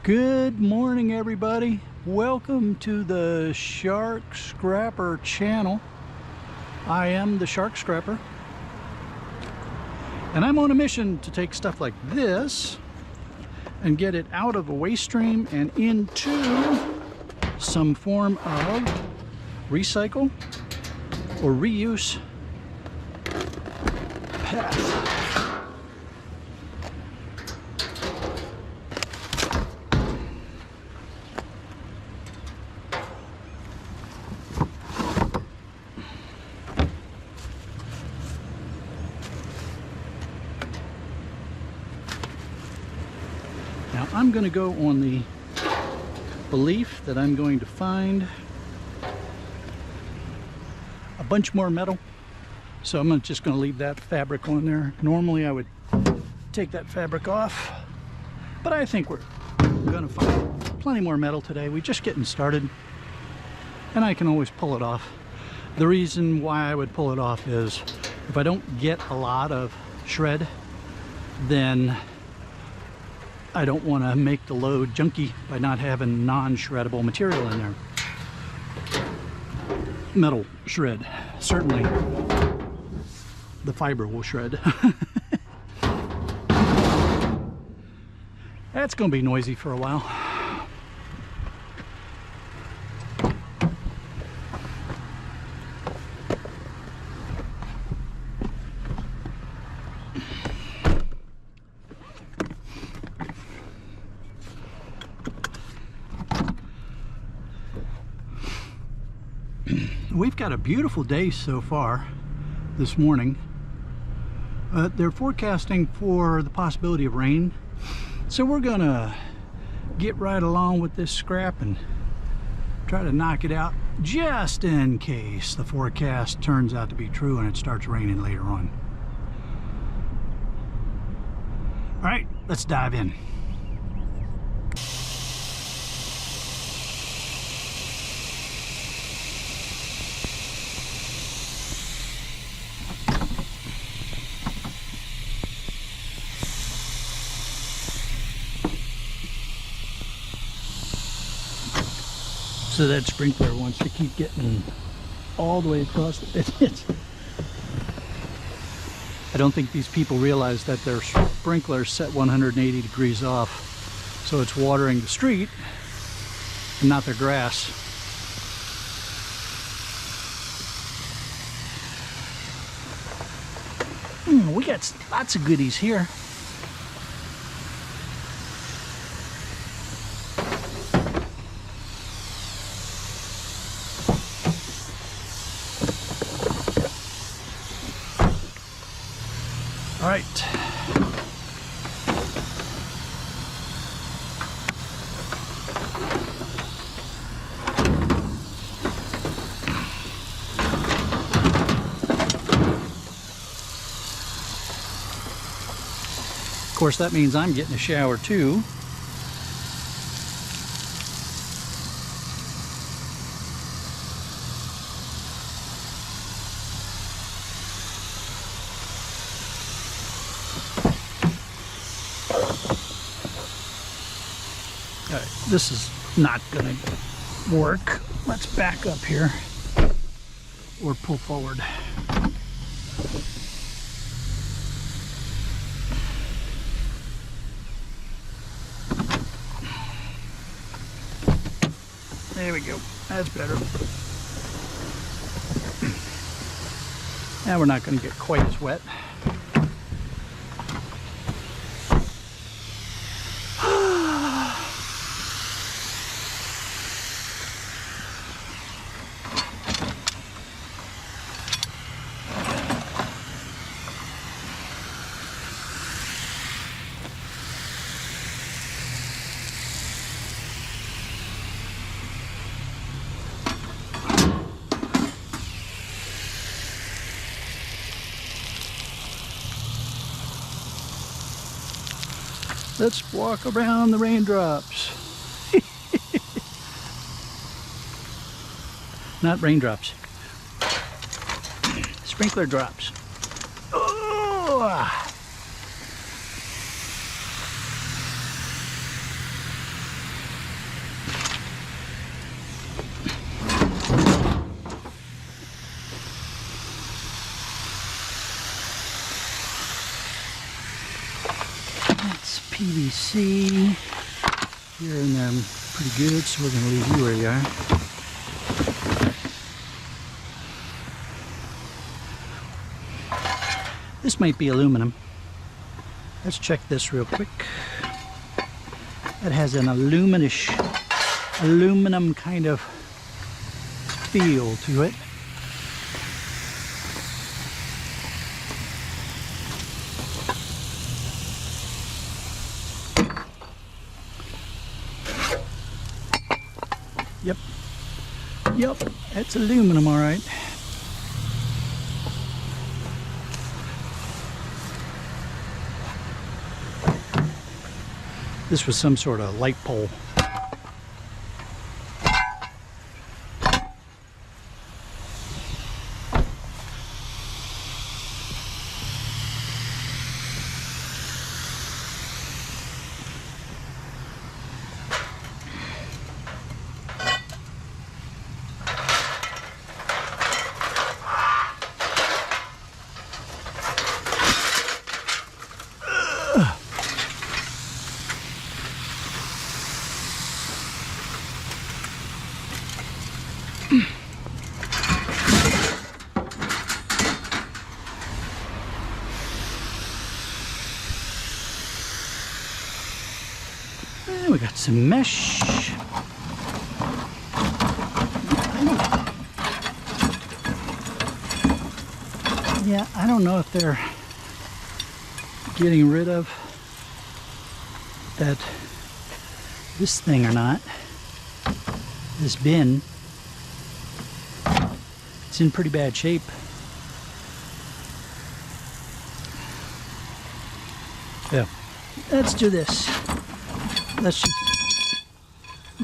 Good morning, everybody. Welcome to the Shark Scrapper channel. I am the Shark Scrapper, and I'm on a mission to take stuff like this and get it out of a waste stream and into some form of recycle or reuse path. Now I'm going to go on the belief that I'm going to find a bunch more metal, so I'm just going to leave that fabric on there. Normally I would take that fabric off, but I think we're going to find plenty more metal today. We're just getting started, and I can always pull it off. The reason why I would pull it off is if I don't get a lot of shred, then I don't want to make the load junky by not having non-shreddable material in there. Metal shred, certainly the fiber will shred. That's going to be noisy for a while. We've got a beautiful day so far this morning. They're forecasting for the possibility of rain, so we're gonna get right along with this scrap and try to knock it out just in case the forecast turns out to be true and it starts raining later on. All right, let's dive in. So that sprinkler wants to keep getting all the way across the pit. I don't think these people realize that their sprinkler's set 180 degrees off, so it's watering the street and not their grass. We got lots of goodies here. All right. Of course, that means I'm getting a shower too. This is not going to work. Let's back up here or pull forward. There we go. That's better. Now we're not going to get quite as wet. Let's walk around the raindrops. Not raindrops. Sprinkler drops. Oh! PVC here and there pretty good, so we're going to leave you where you are. This might be aluminum. Let's check this real quick. It has an aluminum kind of feel to it. Yep, it's aluminum, all right. This was some sort of light pole. And we got some mesh. Yeah, I don't know if they're getting rid of this thing or not. This bin. It's in pretty bad shape. Yeah, let's do this. Let's just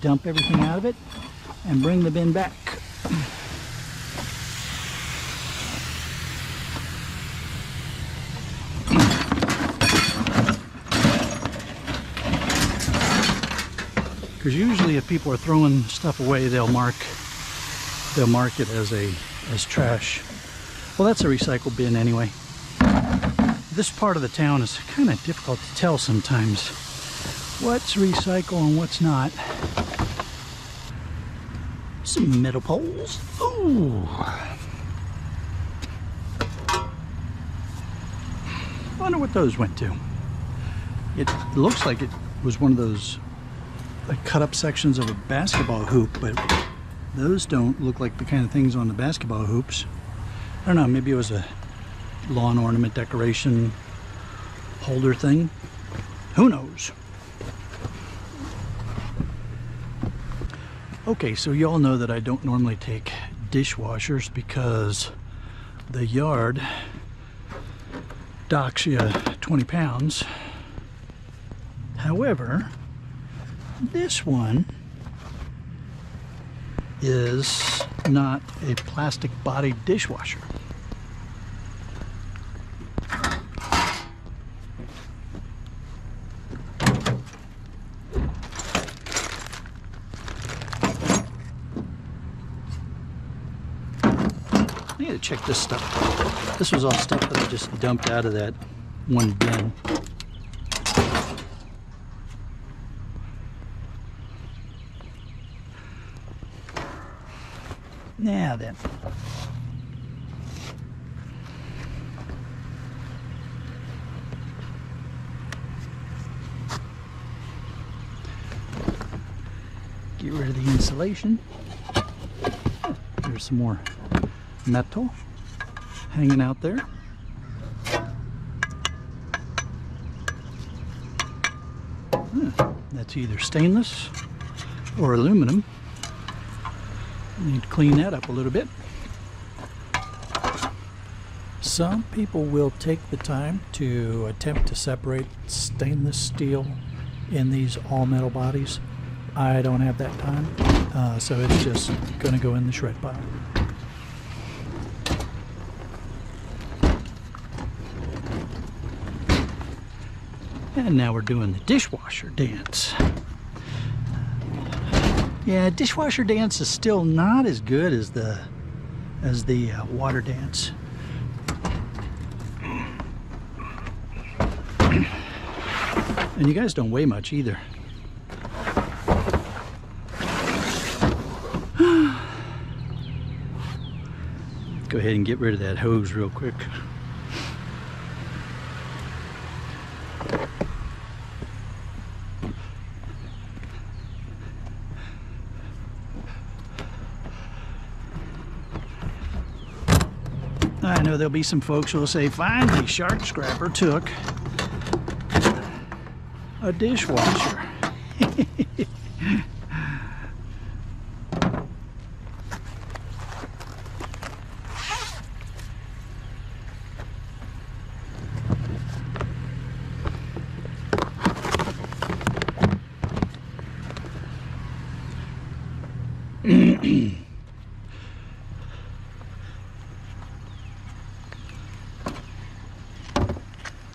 dump everything out of it and bring the bin back. Because usually if people are throwing stuff away, they'll mark it as trash. Well, that's a recycle bin anyway. This part of the town is kind of difficult to tell sometimes what's recycle and what's not. Some metal poles. Ooh. Wonder what those went to. It looks like it was one of those like cut up sections of a basketball hoop, but those don't look like the kind of things on the basketball hoops. I don't know, maybe it was a lawn ornament decoration holder thing. Who knows? Okay, so you all know that I don't normally take dishwashers because the yard docks you 20 pounds. However, this one is not a plastic bodied dishwasher. I need to check this stuff. This was all stuff that I just dumped out of that one bin. Now then. Get rid of the insulation. There's some more metal hanging out there. That's either stainless or aluminum. Need to clean that up a little bit. Some people will take the time to attempt to separate stainless steel in these all metal bodies. I don't have that time, so it's just going to go in the shred pile. And now we're doing the dishwasher dance. Yeah, dishwasher dance is still not as good as the water dance. And you guys don't weigh much either. Go ahead and get rid of that hose real quick. I know there'll be some folks who will say, finally, Shark Scrapper took a dishwasher.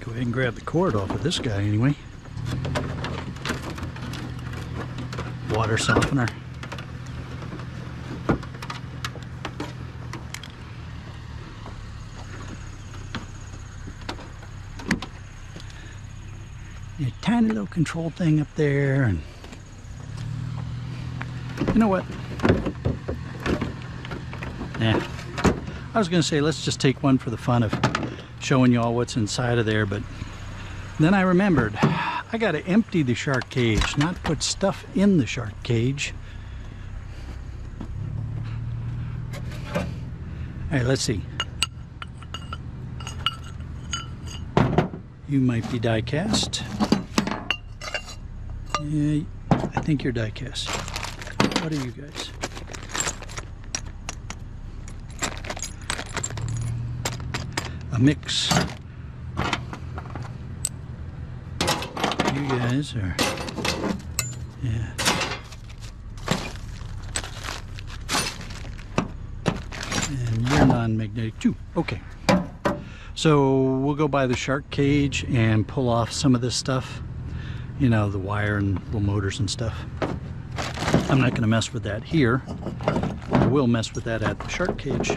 Go ahead and grab the cord off of this guy anyway. Water softener. A tiny little control thing up there, and you know what? Yeah, I was gonna say let's just take one for the fun of showing you all what's inside of there, but then I remembered I gotta empty the shark cage, not put stuff in the shark cage. All right, let's see. You might be die cast. Yeah, I think you're die cast. What are you guys? A mix. You guys are, yeah. And you're non-magnetic too. Okay. So we'll go by the shark cage and pull off some of this stuff. You know, the wire and little motors and stuff. I'm not going to mess with that here. I will mess with that at the shark cage.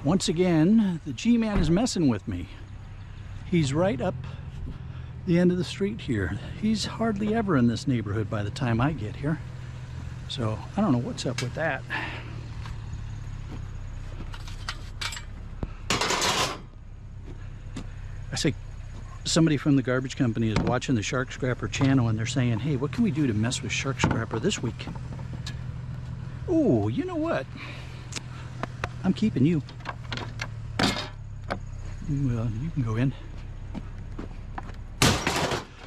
Once again, the G-Man is messing with me. He's right up the end of the street here. He's hardly ever in this neighborhood by the time I get here. So I don't know what's up with that. I say somebody from the garbage company is watching the Shark Scrapper channel and they're saying, hey, what can we do to mess with Shark Scrapper this week? Oh, you know what? I'm keeping you. Well, you can go in.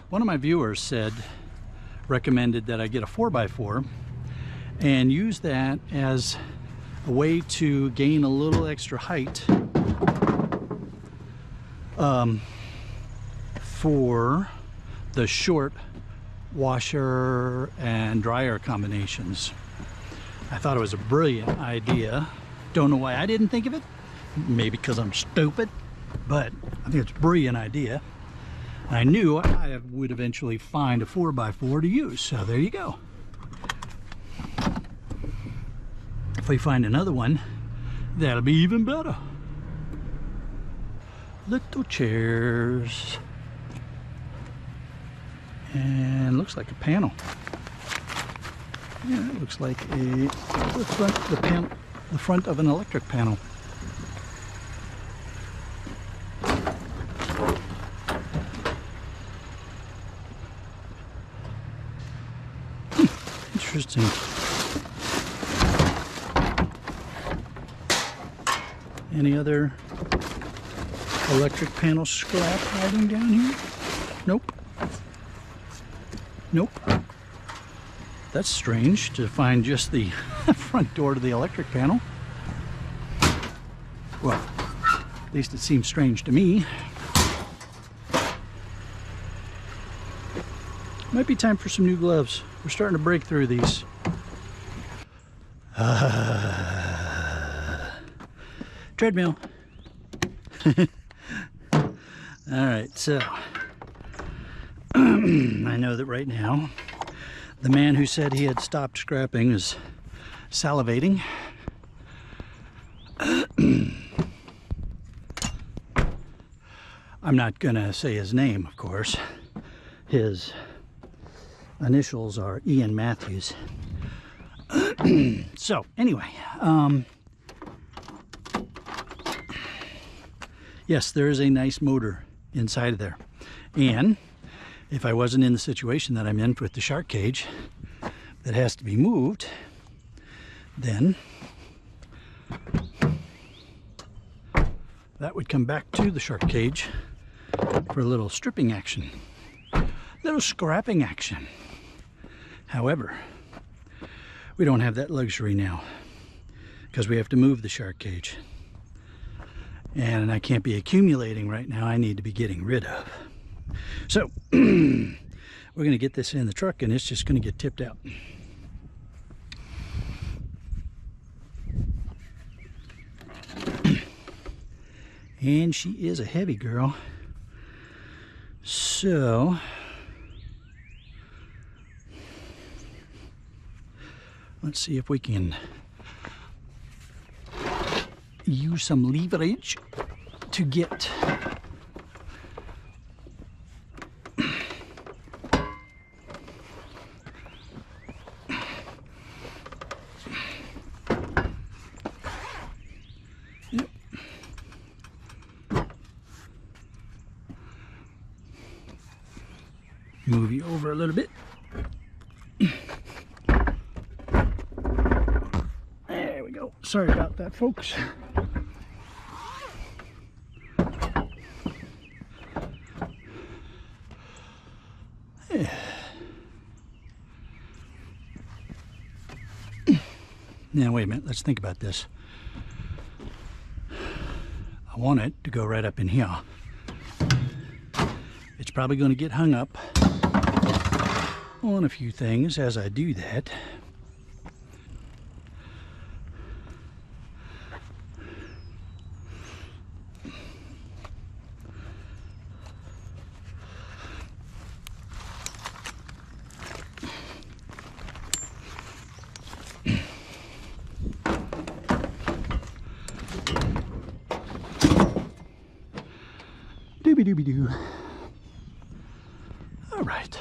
One of my viewers recommended that I get a 4x4 and use that as a way to gain a little extra height for the short washer and dryer combinations. I thought it was a brilliant idea. Don't know why I didn't think of it. Maybe because I'm stupid, but I think it's a brilliant idea. I knew I would eventually find a 4x4 to use, so there you go. If we find another one, that'll be even better. Little chairs. And looks like a panel. Yeah, it looks like the front of an electric panel. Interesting. Any other electric panel scrap hiding down here? Nope. Nope. That's strange to find just the front door to the electric panel. Well, at least it seems strange to me. Might be time for some new gloves. We're starting to break through these. Treadmill. All right, so I know that right now, the man who said he had stopped scrapping is salivating. I'm not gonna say his name, of course. His initials are Ian Matthews. So anyway, yes, there is a nice motor inside of there. And if I wasn't in the situation that I'm in with the shark cage that has to be moved, then that would come back to the shark cage for a little stripping action, little scrapping action. However, we don't have that luxury now because we have to move the shark cage. And I can't be accumulating right now. I need to be getting rid of. So we're going to get this in the truck and it's just going to get tipped out. And she is a heavy girl. So let's see if we can use some leverage to get move you over a little bit. There we go. Sorry about that, folks. Yeah. Now wait a minute, let's think about this. I want it to go right up in here. It's probably going to get hung up on a few things as I do that. Doobie-doobie-doo. All right.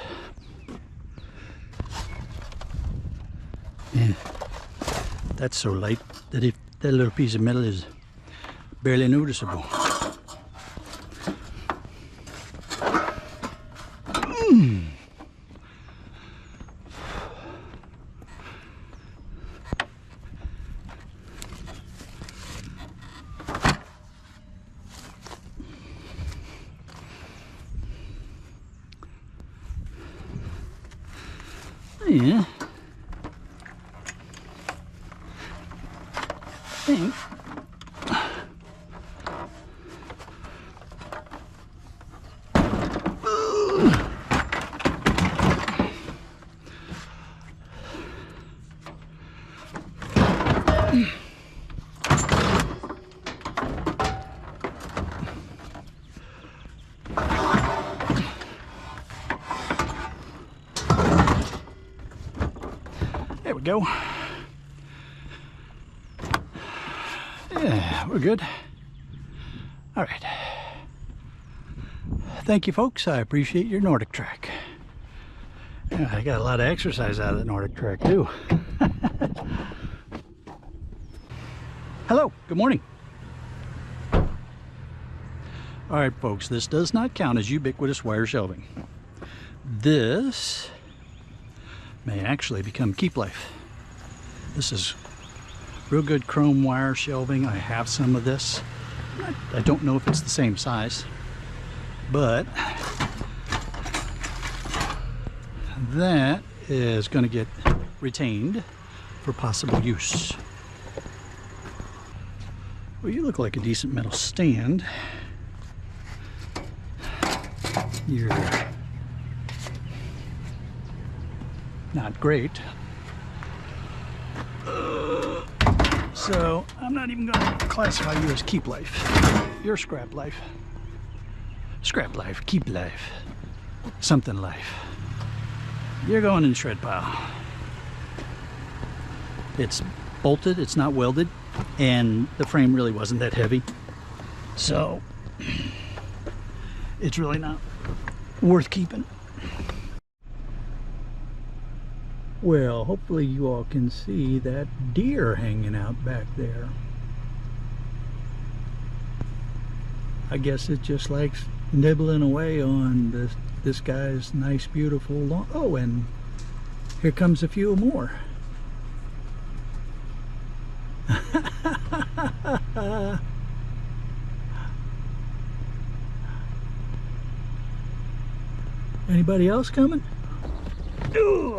Yeah, that's so light that if that little piece of metal is barely noticeable. Yeah. Think. There we go. Yeah, we're good. All right. Thank you, folks. I appreciate your Nordic Trek. Yeah, I got a lot of exercise out of the Nordic Trek, too. Hello, good morning. All right, folks, this does not count as ubiquitous wire shelving. This may actually become keep life. This is real good chrome wire shelving. I have some of this. I don't know if it's the same size, but that is going to get retained for possible use. Well, you look like a decent metal stand. You're not great. So I'm not even going to classify you as keep life. You're scrap life. Scrap life, keep life. something life. You're going in the shred pile. It's bolted, it's not welded, and the frame really wasn't that heavy. So it's really not worth keeping. Well, hopefully you all can see that deer hanging out back there. I guess it just likes nibbling away on this guy's nice, beautiful lawn. Oh, and here comes a few more. Anybody else coming? Ooh,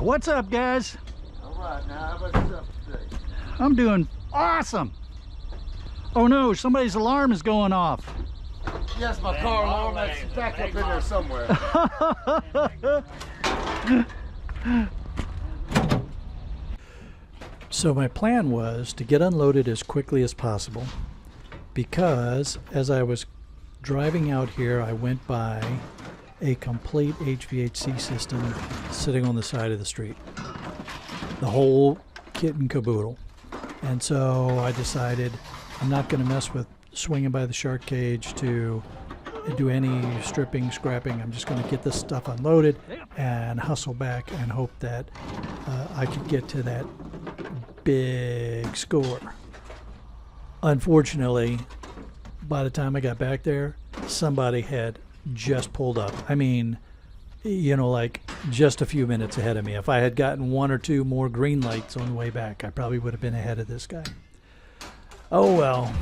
what's up, guys? All right, now how about yourself today? I'm doing awesome. Oh no, somebody's alarm is going off. Yes, my car alarm. That's back up in there somewhere. So my plan was to get unloaded as quickly as possible, because as I was driving out here, I went by a complete HVAC system sitting on the side of the street. The whole kit and caboodle. And so I decided I'm not going to mess with swinging by the shark cage to do any stripping, scrapping. I'm just going to get this stuff unloaded and hustle back and hope that I could get to that big score. Unfortunately, by the time I got back there, somebody had just pulled up. I mean, you know, like just a few minutes ahead of me. If I had gotten one or two more green lights on the way back, I probably would have been ahead of this guy. Oh well,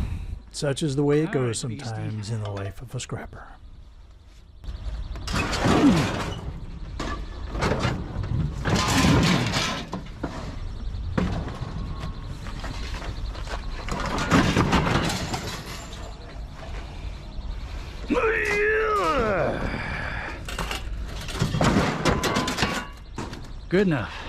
such is the way it goes sometimes in the life of a scrapper. Good enough.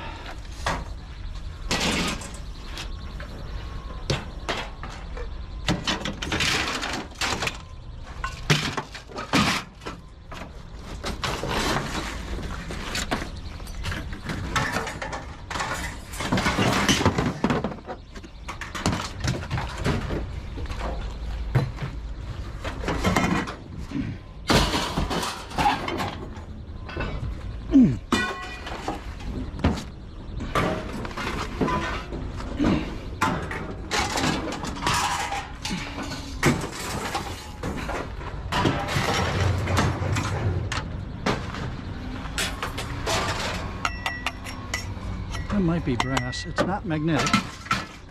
It might be brass. It's not magnetic.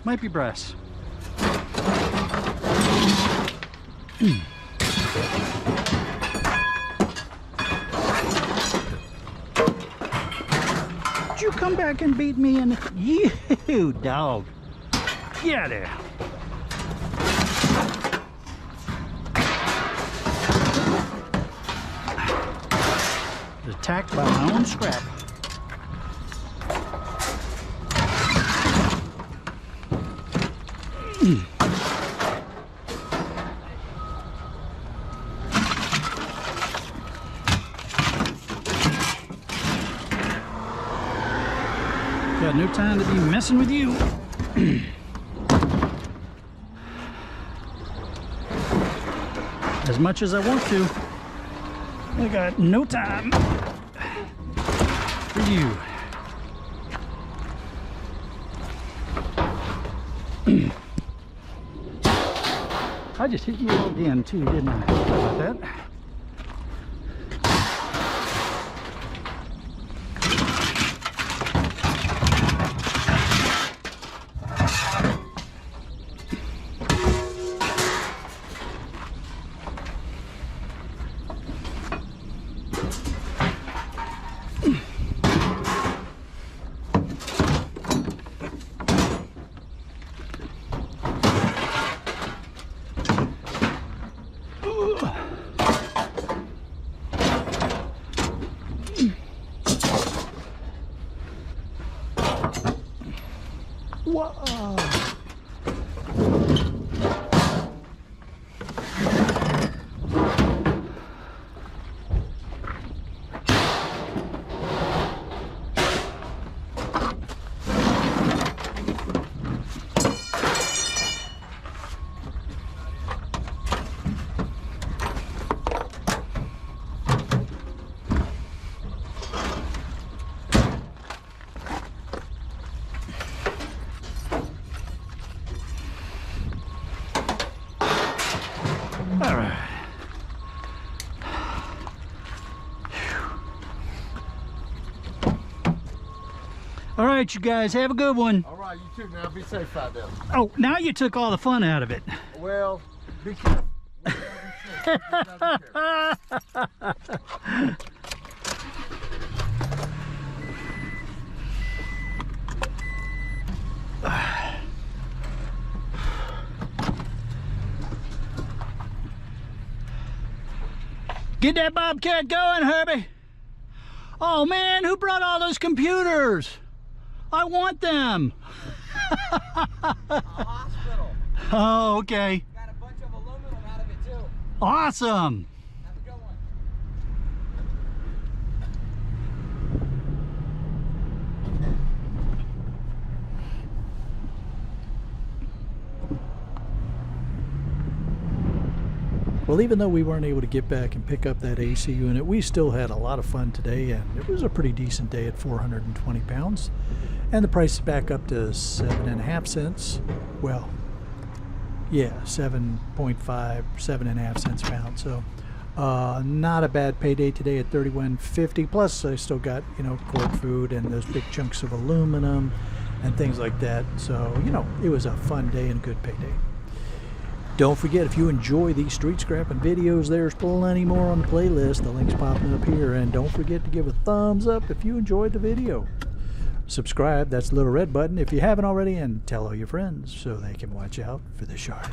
Might be brass. Did you come back and beat me in? You dog. Get out of there. Attacked by my own scrap. Got no time to be messing with you. As much as I want to, I got no time for you. I just hit you again too, didn't I? How about that? Whoa. right, you guys, have a good one. All right, you too. Now be safe out there. Oh, now you took all the fun out of it. Well, be careful. We gotta be careful. Get that bobcat going, Herbie. Oh man, who brought all those computers? I want them. A hospital. Oh, okay. Got a bunch of aluminum out of it too. Awesome. Have a good one. Well, even though we weren't able to get back and pick up that AC unit, we still had a lot of fun today, and it was a pretty decent day at 420 pounds. And the price is back up to 7.5 cents. Well, yeah, 7.5, 7.5 cents a pound. So not a bad payday today at 31.50. Plus, I still got, you know, cord food and those big chunks of aluminum and things like that. So, you know, it was a fun day and a good payday. Don't forget, if you enjoy these street scrapping videos, there's plenty more on the playlist. The link's popping up here. And don't forget to give a thumbs up if you enjoyed the video. Subscribe, that's the little red button if you haven't already, and tell all your friends so they can watch out for the shark.